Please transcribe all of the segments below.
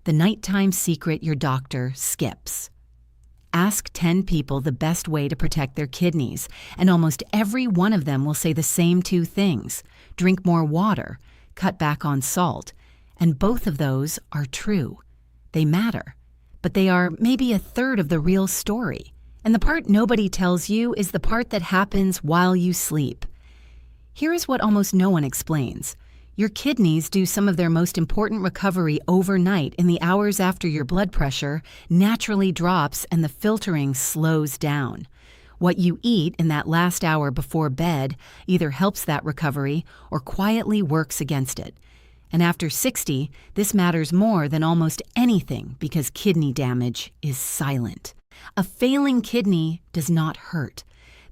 The nighttime secret your doctor skips. Ask 10 people the best way to protect their kidneys, and almost every one of them will say the same two things: drink more water, cut back on salt, and both of those are true. They matter, but they are maybe a third of the real story. And the part nobody tells you is the part that happens while you sleep. Here is what almost no one explains. Your kidneys do some of their most important recovery overnight in the hours after your blood pressure naturally drops and the filtering slows down. What you eat in that last hour before bed either helps that recovery or quietly works against it. And after 60, this matters more than almost anything because kidney damage is silent. A failing kidney does not hurt.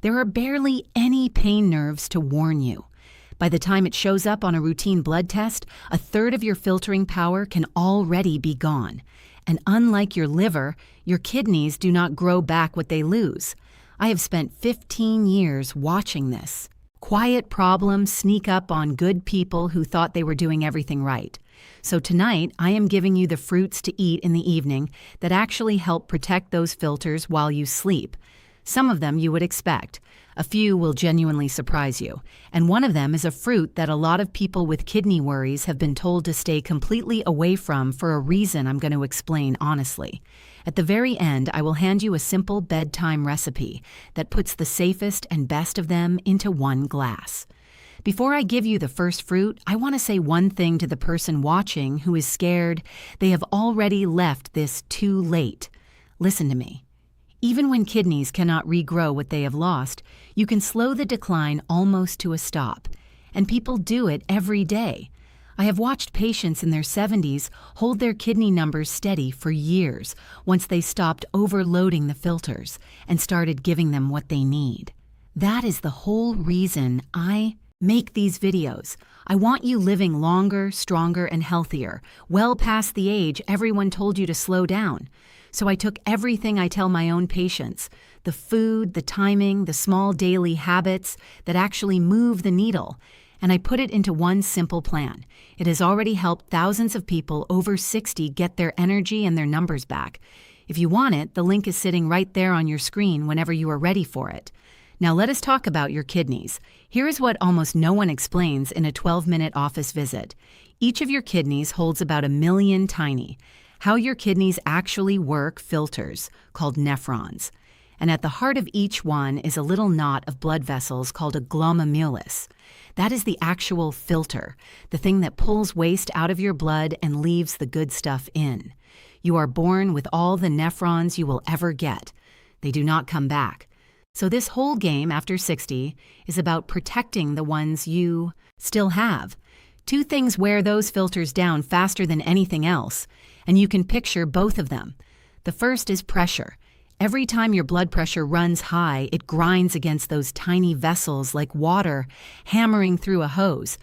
There are barely any pain nerves to warn you. By the time it shows up on a routine blood test, a third of your filtering power can already be gone. And unlike your liver, your kidneys do not grow back what they lose. I have spent 15 years watching this. Quiet problems sneak up on good people who thought they were doing everything right. So tonight, I am giving you the fruits to eat in the evening that actually help protect those filters while you sleep. Some of them you would expect. A few will genuinely surprise you. And one of them is a fruit that a lot of people with kidney worries have been told to stay completely away from for a reason I'm going to explain honestly. At the very end, I will hand you a simple bedtime recipe that puts the safest and best of them into one glass. Before I give you the first fruit, I want to say one thing to the person watching who is scared they have already left this too late. Listen to me. Even when kidneys cannot regrow what they have lost, you can slow the decline almost to a stop. And people do it every day. I have watched patients in their 70s hold their kidney numbers steady for years once they stopped overloading the filters and started giving them what they need. That is the whole reason I make these videos. I want you living longer, stronger, and healthier, well past the age everyone told you to slow down. So I took everything I tell my own patients, the food, the timing, the small daily habits that actually move the needle, and I put it into one simple plan. It has already helped thousands of people over 60 get their energy and their numbers back. If you want it, the link is sitting right there on your screen whenever you are ready for it. Now let us talk about your kidneys. Here is what almost no one explains in a 12-minute office visit. Each of your kidneys holds about 1 million tiny. How your kidneys actually work filters, called nephrons. And at the heart of each one is a little knot of blood vessels called a glomerulus. That is the actual filter, the thing that pulls waste out of your blood and leaves the good stuff in. You are born with all the nephrons you will ever get. They do not come back. So this whole game after 60 is about protecting the ones you still have. Two things wear those filters down faster than anything else, and you can picture both of them. The first is pressure. Every time your blood pressure runs high, it grinds against those tiny vessels like water hammering through a hose.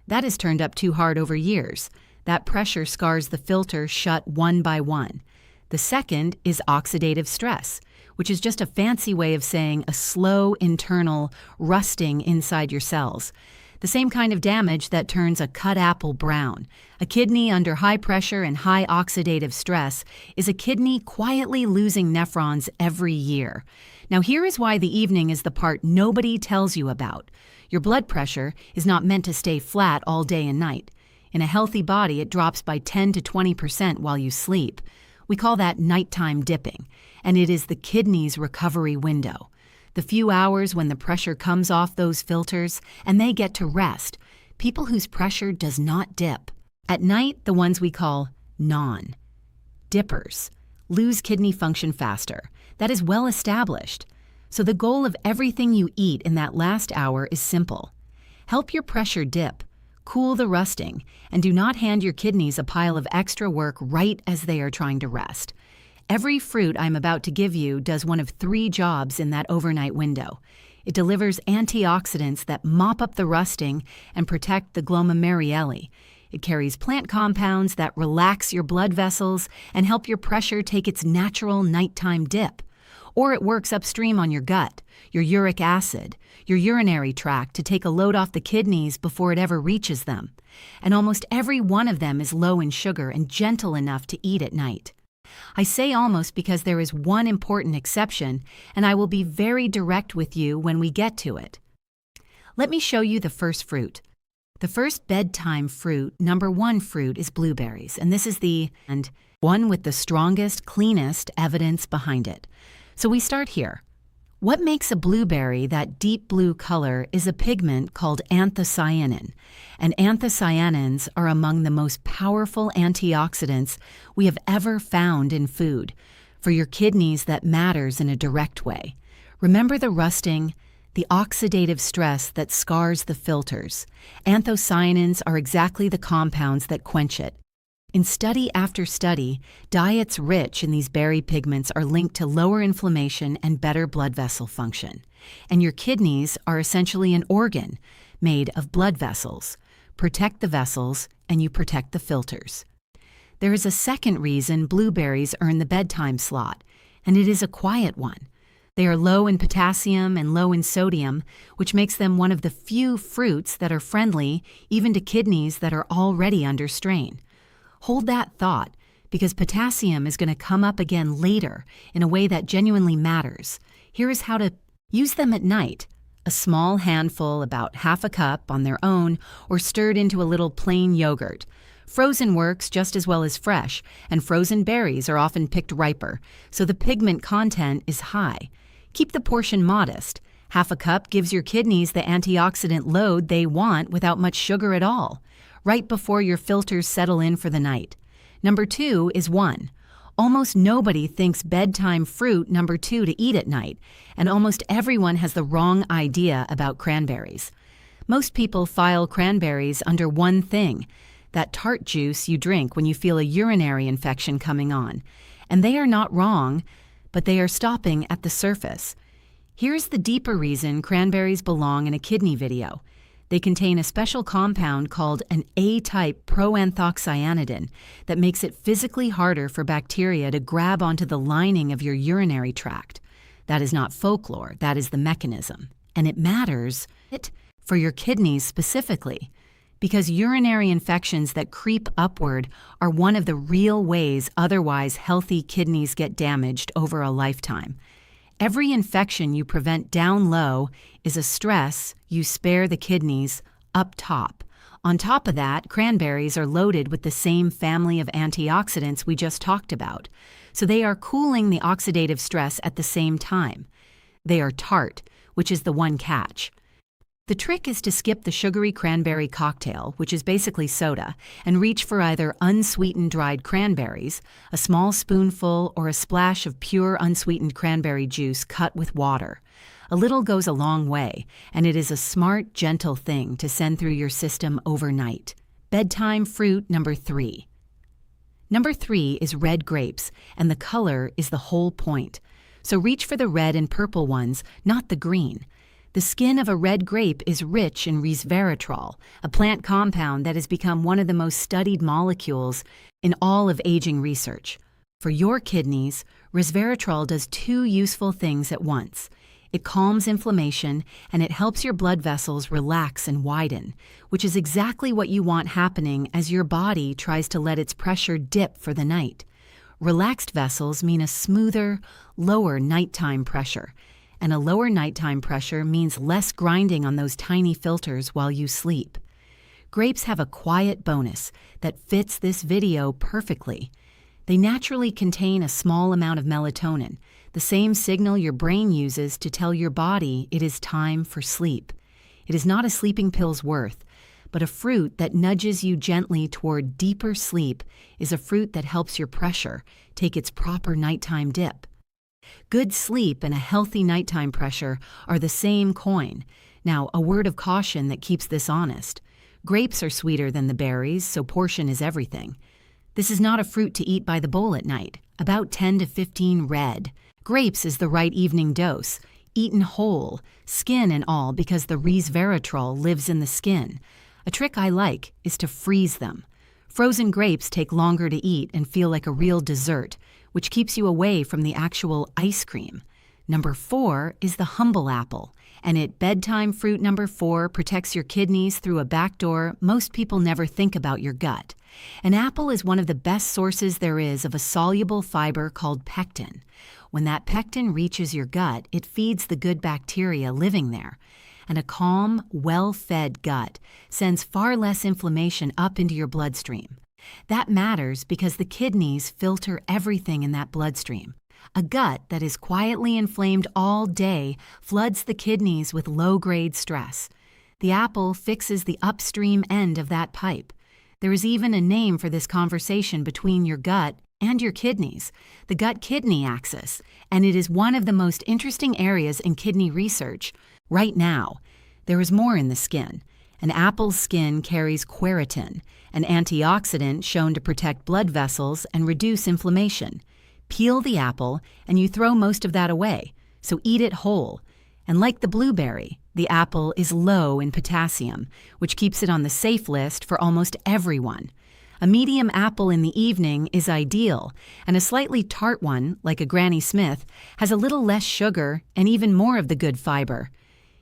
That is turned up too hard over years. That pressure scars the filter shut one by one. The second is oxidative stress, which is just a fancy way of saying a slow internal rusting inside your cells. The same kind of damage that turns a cut apple brown. A kidney under high pressure and high oxidative stress is a kidney quietly losing nephrons every year. Now here is why the evening is the part nobody tells you about. Your blood pressure is not meant to stay flat all day and night. In a healthy body, it drops by 10 to 20% while you sleep. We call that nighttime dipping, and it is the kidney's recovery window. The few hours when the pressure comes off those filters and they get to rest, people whose pressure does not dip. At night, the ones we call non-dippers lose kidney function faster. That is well established. So the goal of everything you eat in that last hour is simple. Help your pressure dip, cool the rusting, and do not hand your kidneys a pile of extra work right as they are trying to rest. Every fruit I'm about to give you does one of 3 jobs in that overnight window. It delivers antioxidants that mop up the rusting and protect the glomeruli. It carries plant compounds that relax your blood vessels and help your pressure take its natural nighttime dip. Or it works upstream on your gut, your uric acid, your urinary tract to take a load off the kidneys before it ever reaches them. And almost every one of them is low in sugar and gentle enough to eat at night. I say almost because there is one important exception, and I will be very direct with you when we get to it. Let me show you the first fruit. The first bedtime fruit, number one fruit, is blueberries, and this is the one with the strongest, cleanest evidence behind it. So we start here. What makes a blueberry that deep blue color is a pigment called anthocyanin, and anthocyanins are among the most powerful antioxidants we have ever found in food. For your kidneys, that matters in a direct way. Remember the rusting, the oxidative stress that scars the filters. Anthocyanins are exactly the compounds that quench it. In study after study, diets rich in these berry pigments are linked to lower inflammation and better blood vessel function. And your kidneys are essentially an organ made of blood vessels. Protect the vessels, and you protect the filters. There is a second reason blueberries earn the bedtime slot, and it is a quiet one. They are low in potassium and low in sodium, which makes them one of the few fruits that are friendly even to kidneys that are already under strain. Hold that thought, because potassium is going to come up again later in a way that genuinely matters. Here is how to use them at night. A small handful, about half a cup on their own, or stirred into a little plain yogurt. Frozen works just as well as fresh, and frozen berries are often picked riper, so the pigment content is high. Keep the portion modest. Half a cup gives your kidneys the antioxidant load they want without much sugar at all, right before your filters settle in for the night. Number two is one. Almost nobody thinks bedtime fruit number two to eat at night, and almost everyone has the wrong idea about cranberries. Most people file cranberries under one thing, that tart juice you drink when you feel a urinary infection coming on. And they are not wrong, but they are stopping at the surface. Here's the deeper reason cranberries belong in a kidney video. They contain a special compound called an A-type proanthocyanidin that makes it physically harder for bacteria to grab onto the lining of your urinary tract. That is not folklore, that is the mechanism. And it matters for your kidneys specifically, because urinary infections that creep upward are one of the real ways otherwise healthy kidneys get damaged over a lifetime. Every infection you prevent down low is a stress you spare the kidneys up top. On top of that, cranberries are loaded with the same family of antioxidants we just talked about, so they are cooling the oxidative stress at the same time. They are tart, which is the one catch. The trick is to skip the sugary cranberry cocktail, which is basically soda, and reach for either unsweetened dried cranberries, a small spoonful, or a splash of pure unsweetened cranberry juice cut with water. A little goes a long way, and it is a smart, gentle thing to send through your system overnight. Bedtime fruit number three. Number three is red grapes, and the color is the whole point. So reach for the red and purple ones, not the green. The skin of a red grape is rich in resveratrol, a plant compound that has become one of the most studied molecules in all of aging research. For your kidneys, resveratrol does two useful things at once. It calms inflammation, and it helps your blood vessels relax and widen, which is exactly what you want happening as your body tries to let its pressure dip for the night. Relaxed vessels mean a smoother, lower nighttime pressure. And a lower nighttime pressure means less grinding on those tiny filters while you sleep. Grapes have a quiet bonus that fits this video perfectly. They naturally contain a small amount of melatonin, the same signal your brain uses to tell your body it is time for sleep. It is not a sleeping pill's worth, but a fruit that nudges you gently toward deeper sleep is a fruit that helps your pressure take its proper nighttime dip. Good sleep and a healthy nighttime pressure are the same coin. Now, a word of caution that keeps this honest. Grapes are sweeter than the berries, so portion is everything. This is not a fruit to eat by the bowl at night, about 10 to 15 red. Grapes is the right evening dose, eaten whole, skin and all, because the resveratrol lives in the skin. A trick I like is to freeze them. Frozen grapes take longer to eat and feel like a real dessert, which keeps you away from the actual ice cream. Number 4 is the humble apple, and bedtime fruit number 4 protects your kidneys through a back door most people never think about your gut. An apple is one of the best sources there is of a soluble fiber called pectin. When that pectin reaches your gut, it feeds the good bacteria living there. And a calm, well-fed gut sends far less inflammation up into your bloodstream. That matters because the kidneys filter everything in that bloodstream. A gut that is quietly inflamed all day floods the kidneys with low-grade stress. The apple fixes the upstream end of that pipe. There is even a name for this conversation between your gut and your kidneys, the gut-kidney axis, and it is one of the most interesting areas in kidney research. Right now, there is more in the skin. An apple's skin carries quercetin, an antioxidant shown to protect blood vessels and reduce inflammation. Peel the apple, and you throw most of that away, so eat it whole. And like the blueberry, the apple is low in potassium, which keeps it on the safe list for almost everyone. A medium apple in the evening is ideal, and a slightly tart one, like a Granny Smith, has a little less sugar and even more of the good fiber.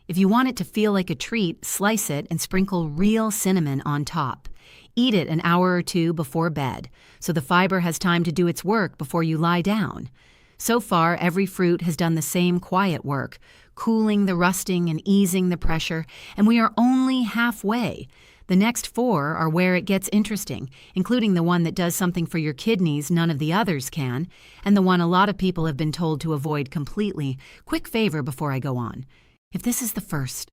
If you want it to feel like a treat, slice it and sprinkle real cinnamon on top. Eat it an hour or two before bed, so the fiber has time to do its work before you lie down. So far, every fruit has done the same quiet work, cooling the rusting and easing the pressure, and we are only halfway. The next 4 are where it gets interesting, including the one that does something for your kidneys none of the others can, and the one a lot of people have been told to avoid completely. Quick favor before I go on. If this is the first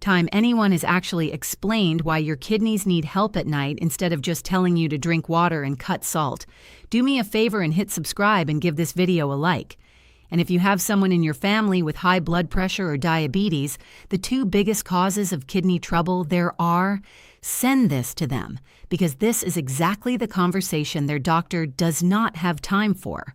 time anyone has actually explained why your kidneys need help at night instead of just telling you to drink water and cut salt, do me a favor and hit subscribe and give this video a like. And if you have someone in your family with high blood pressure or diabetes, the 2 biggest causes of kidney trouble there are, send this to them, because this is exactly the conversation their doctor does not have time for.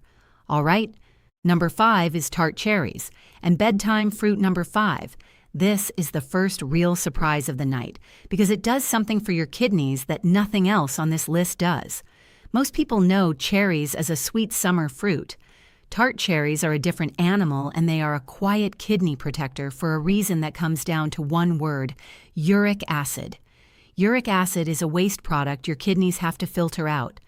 All right? Number 5 is tart cherries, and bedtime fruit number 5. This is the first real surprise of the night, because it does something for your kidneys that nothing else on this list does. Most people know cherries as a sweet summer fruit. Tart cherries are a different animal, and they are a quiet kidney protector for a reason that comes down to one word: uric acid. Uric acid is a waste product your kidneys have to filter out.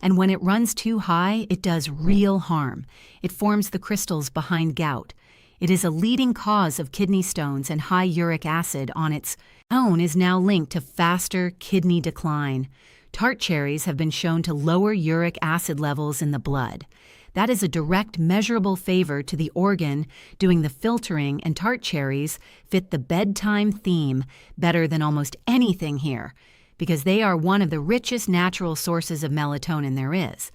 And when it runs too high, it does real harm. It forms the crystals behind gout. It is a leading cause of kidney stones, and high uric acid on its own is now linked to faster kidney decline. Tart cherries have been shown to lower uric acid levels in the blood. That is a direct measurable favor to the organ doing the filtering, and tart cherries fit the bedtime theme better than almost anything here, because they are one of the richest natural sources of melatonin there is.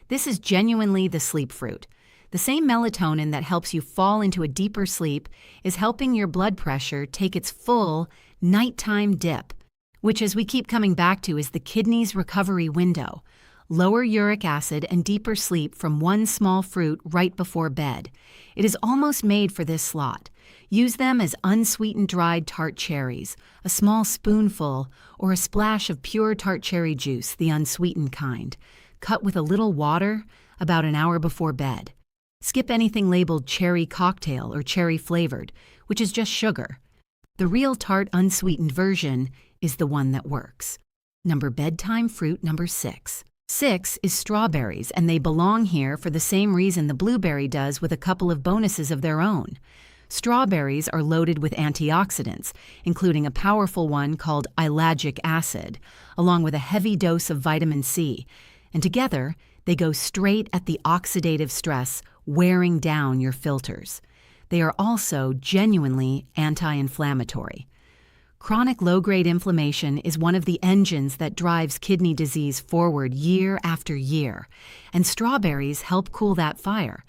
This is genuinely the sleep fruit. The same melatonin that helps you fall into a deeper sleep is helping your blood pressure take its full nighttime dip, which, as we keep coming back to, is the kidney's recovery window. Lower uric acid and deeper sleep from one small fruit right before bed. It is almost made for this slot. Use them as unsweetened dried tart cherries, a small spoonful, or a splash of pure tart cherry juice, the unsweetened kind. Cut with a little water about an hour before bed. Skip anything labeled cherry cocktail or cherry flavored, which is just sugar. The real tart unsweetened version is the one that works. Bedtime fruit number 6. 6 is strawberries, and they belong here for the same reason the blueberry does, with a couple of bonuses of their own. Strawberries are loaded with antioxidants, including a powerful one called ellagic acid, along with a heavy dose of vitamin C, and together they go straight at the oxidative stress wearing down your filters. They are also genuinely anti-inflammatory. Chronic low-grade inflammation is one of the engines that drives kidney disease forward year after year, and strawberries help cool that fire.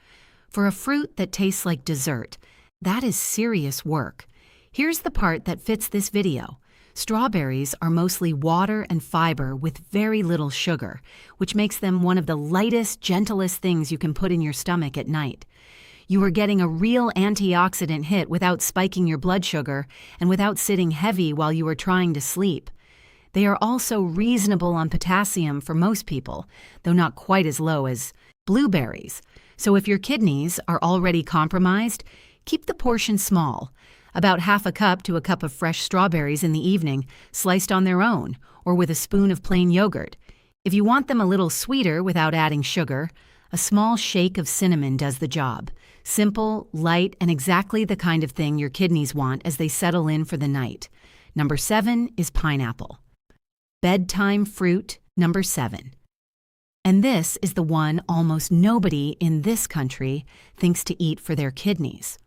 For a fruit that tastes like dessert, that is serious work. Here's the part that fits this video. Strawberries are mostly water and fiber with very little sugar, which makes them one of the lightest, gentlest things you can put in your stomach at night. You are getting a real antioxidant hit without spiking your blood sugar and without sitting heavy while you are trying to sleep. They are also reasonable on potassium for most people, though not quite as low as blueberries. So if your kidneys are already compromised, keep the portion small, about half a cup to a cup of fresh strawberries in the evening, sliced on their own, or with a spoon of plain yogurt. If you want them a little sweeter without adding sugar, a small shake of cinnamon does the job. Simple, light, and exactly the kind of thing your kidneys want as they settle in for the night. Number 7 is pineapple. Bedtime fruit number 7. And this is the one almost nobody in this country thinks to eat for their kidneys.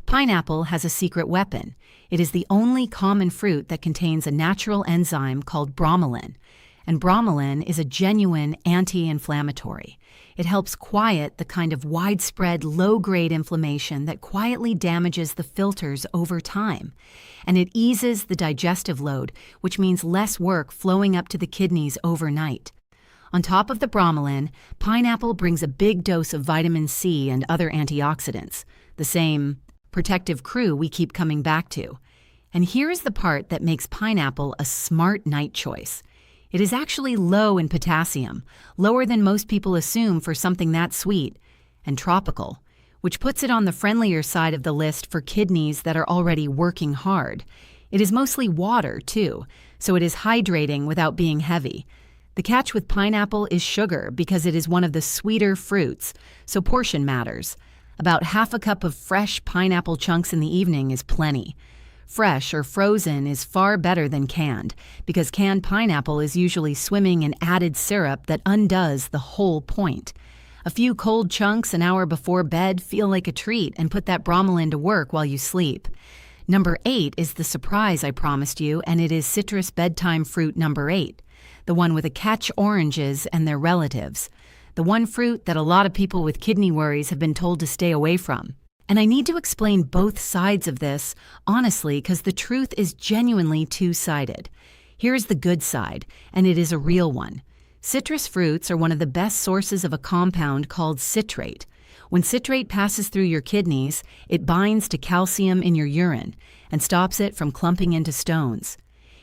Pineapple has a secret weapon. It is the only common fruit that contains a natural enzyme called bromelain. And bromelain is a genuine anti-inflammatory. It helps quiet the kind of widespread low-grade inflammation that quietly damages the filters over time. And it eases the digestive load, which means less work flowing up to the kidneys overnight. On top of the bromelain, pineapple brings a big dose of vitamin C and other antioxidants, the same protective crew we keep coming back to. And here is the part that makes pineapple a smart night choice. It is actually low in potassium, lower than most people assume for something that sweet, and tropical, which puts it on the friendlier side of the list for kidneys that are already working hard. It is mostly water, too, so it is hydrating without being heavy. The catch with pineapple is sugar because it is one of the sweeter fruits, so portion matters. About half a cup of fresh pineapple chunks in the evening is plenty. Fresh or frozen is far better than canned, because canned pineapple is usually swimming in added syrup that undoes the whole point. A few cold chunks an hour before bed feel like a treat and put that bromelain to work while you sleep. Number 8 is the surprise I promised you, and it is citrus bedtime fruit number 8, the one with the catch oranges and their relatives, the one fruit that a lot of people with kidney worries have been told to stay away from. And I need to explain both sides of this, honestly, because the truth is genuinely two-sided. Here is the good side, and it is a real one. Citrus fruits are one of the best sources of a compound called citrate. When citrate passes through your kidneys, it binds to calcium in your urine and stops it from clumping into stones.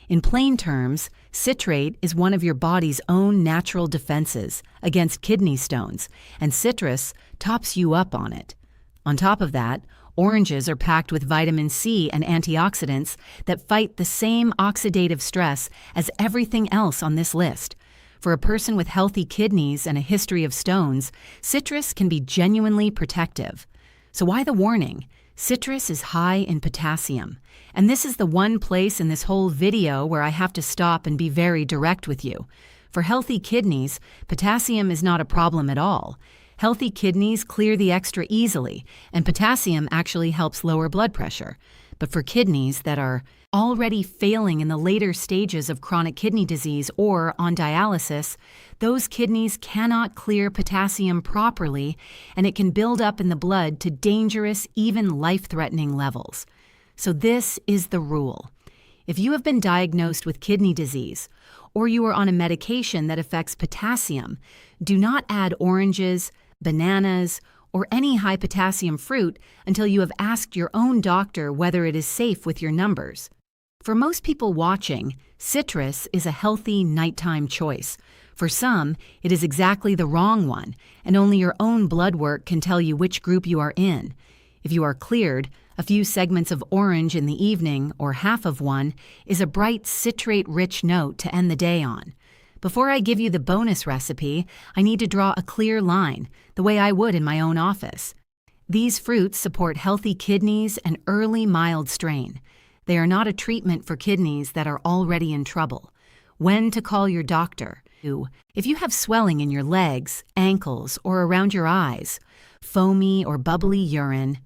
In plain terms, citrate is one of your body's own natural defenses against kidney stones, and citrus tops you up on it. On top of that, oranges are packed with vitamin C and antioxidants that fight the same oxidative stress as everything else on this list. For a person with healthy kidneys and a history of stones, citrus can be genuinely protective. So why the warning? Citrus is high in potassium, and this is the one place in this whole video where I have to stop and be very direct with you. For healthy kidneys, potassium is not a problem at all. Healthy kidneys clear the extra easily, and potassium actually helps lower blood pressure. But for kidneys that are already failing in the later stages of chronic kidney disease or on dialysis, those kidneys cannot clear potassium properly, and it can build up in the blood to dangerous, even life-threatening levels. So this is the rule. If you have been diagnosed with kidney disease, or you are on a medication that affects potassium, do not add oranges, bananas, or any high potassium fruit until you have asked your own doctor whether it is safe with your numbers. For most people watching, citrus is a healthy nighttime choice. For some, it is exactly the wrong one, and only your own blood work can tell you which group you are in. If you are cleared, a few segments of orange in the evening, or half of one, is a bright citrate-rich note to end the day on. Before I give you the bonus recipe, I need to draw a clear line, the way I would in my own office. These fruits support healthy kidneys and early mild strain. They are not a treatment for kidneys that are already in trouble. When to call your doctor. If you have swelling in your legs, ankles, or around your eyes, foamy or bubbly urine,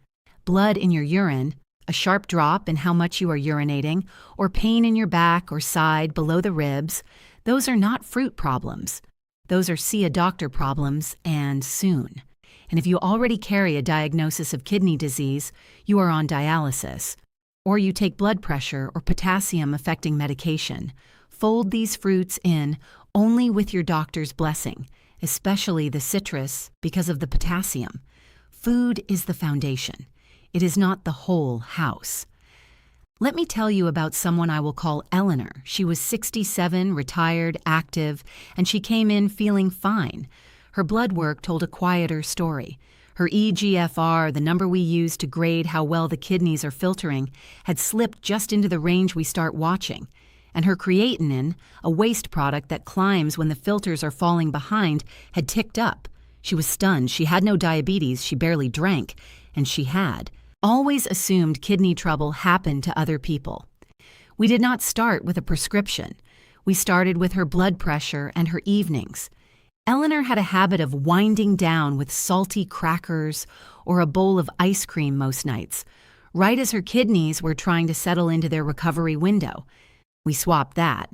blood in your urine, a sharp drop in how much you are urinating, or pain in your back or side below the ribs, those are not fruit problems. Those are see a doctor problems, and soon. And if you already carry a diagnosis of kidney disease, you are on dialysis, or you take blood pressure or potassium-affecting medication, fold these fruits in only with your doctor's blessing, especially the citrus because of the potassium. Food is the foundation. It is not the whole house. Let me tell you about someone I will call Eleanor. She was 67, retired, active, and she came in feeling fine. Her blood work told a quieter story. Her eGFR, the number we use to grade how well the kidneys are filtering, had slipped just into the range we start watching. And her creatinine, a waste product that climbs when the filters are falling behind, had ticked up. She was stunned. She had no diabetes. She barely drank. And she had. Always assumed kidney trouble happened to other people. We did not start with a prescription. We started with her blood pressure and her evenings. Eleanor had a habit of winding down with salty crackers or a bowl of ice cream most nights, right as her kidneys were trying to settle into their recovery window. We swapped that.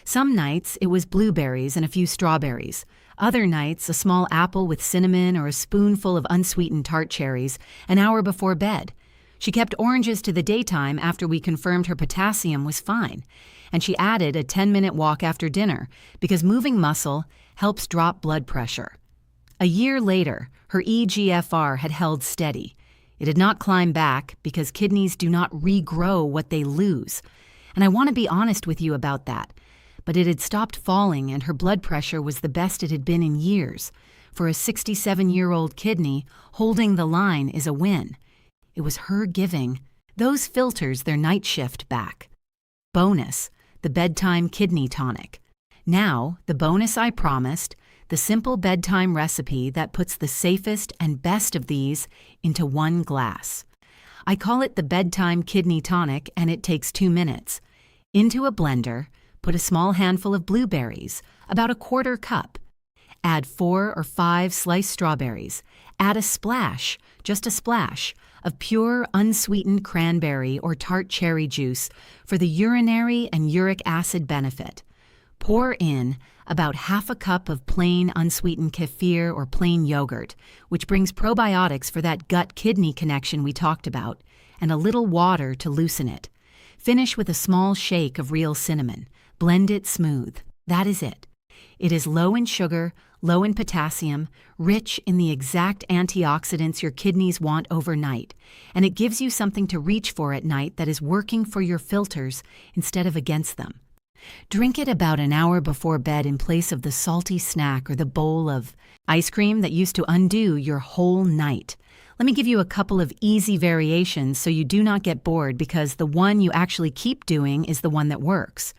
Some nights it was blueberries and a few strawberries. Other nights a small apple with cinnamon or a spoonful of unsweetened tart cherries an hour before bed. She kept oranges to the daytime after we confirmed her potassium was fine. And she added a 10-minute walk after dinner because moving muscle helps drop blood pressure. A year later, her eGFR had held steady. It had not climbed back because kidneys do not regrow what they lose. And I want to be honest with you about that. But it had stopped falling and her blood pressure was the best it had been in years. For a 67-year-old kidney, holding the line is a win. It was her giving those filters their night shift back. Bonus, the bedtime kidney tonic. Now, the bonus I promised, the simple bedtime recipe that puts the safest and best of these into one glass. I call it the bedtime kidney tonic and it takes 2 minutes. Into a blender, put a small handful of blueberries, about a 1/4 cup. Add 4 or 5 sliced strawberries. Add a splash, just a splash, of pure unsweetened cranberry or tart cherry juice for the urinary and uric acid benefit. Pour in about 1/2 cup of plain unsweetened kefir or plain yogurt, which brings probiotics for that gut-kidney connection we talked about, and a little water to loosen it. Finish with a small shake of real cinnamon. Blend it smooth. That is it. It is low in sugar, low in potassium, rich in the exact antioxidants your kidneys want overnight, and it gives you something to reach for at night that is working for your filters instead of against them. Drink it about an hour before bed in place of the salty snack or the bowl of ice cream that used to undo your whole night. Let me give you a couple of easy variations so you do not get bored because the one you actually keep doing is the one that works.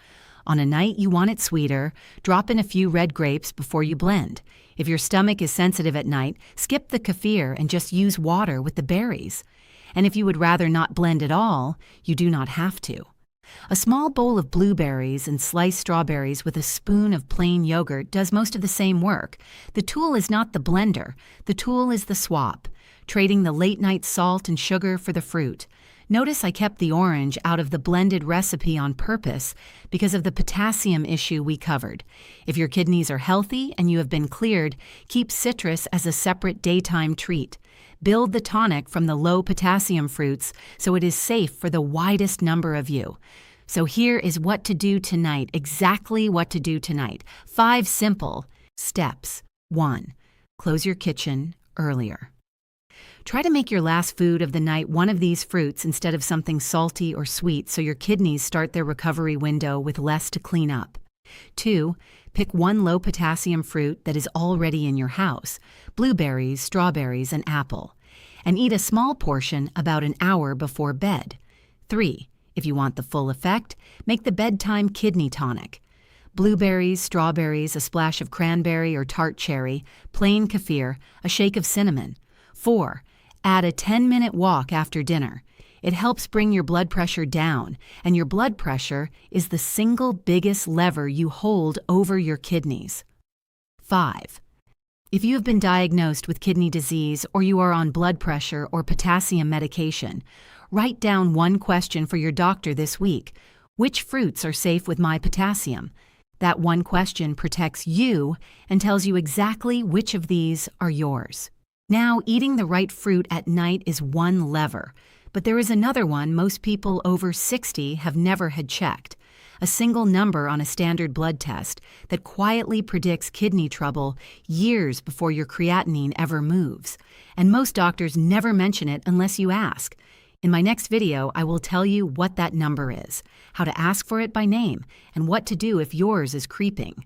On a night you want it sweeter, drop in a few red grapes before you blend. If your stomach is sensitive at night, skip the kefir and just use water with the berries. And if you would rather not blend at all, you do not have to. A small bowl of blueberries and sliced strawberries with a spoon of plain yogurt does most of the same work. The tool is not the blender. The tool is the swap, trading the late-night salt and sugar for the fruit. Notice I kept the orange out of the blended recipe on purpose because of the potassium issue we covered. If your kidneys are healthy and you have been cleared, keep citrus as a separate daytime treat. Build the tonic from the low potassium fruits so it is safe for the widest number of you. So here is what to do tonight, exactly what to do tonight. 5 simple steps. 1. Close your kitchen earlier. Try to make your last food of the night one of these fruits instead of something salty or sweet so your kidneys start their recovery window with less to clean up. 2. Pick one low potassium fruit that is already in your house, blueberries, strawberries, and apple, and eat a small portion about an hour before bed. 3. If you want the full effect, make the bedtime kidney tonic. Blueberries, strawberries, a splash of cranberry or tart cherry, plain kefir, a shake of cinnamon. 4. Add a 10-minute walk after dinner. It helps bring your blood pressure down, and your blood pressure is the single biggest lever you hold over your kidneys. 5. If you have been diagnosed with kidney disease or you are on blood pressure or potassium medication, write down one question for your doctor this week. Which fruits are safe with my potassium? That one question protects you and tells you exactly which of these are yours. Now, eating the right fruit at night is one lever, but there is another one most people over 60 have never had checked. A single number on a standard blood test that quietly predicts kidney trouble years before your creatinine ever moves. And most doctors never mention it unless you ask. In my next video, I will tell you what that number is, how to ask for it by name, and what to do if yours is creeping.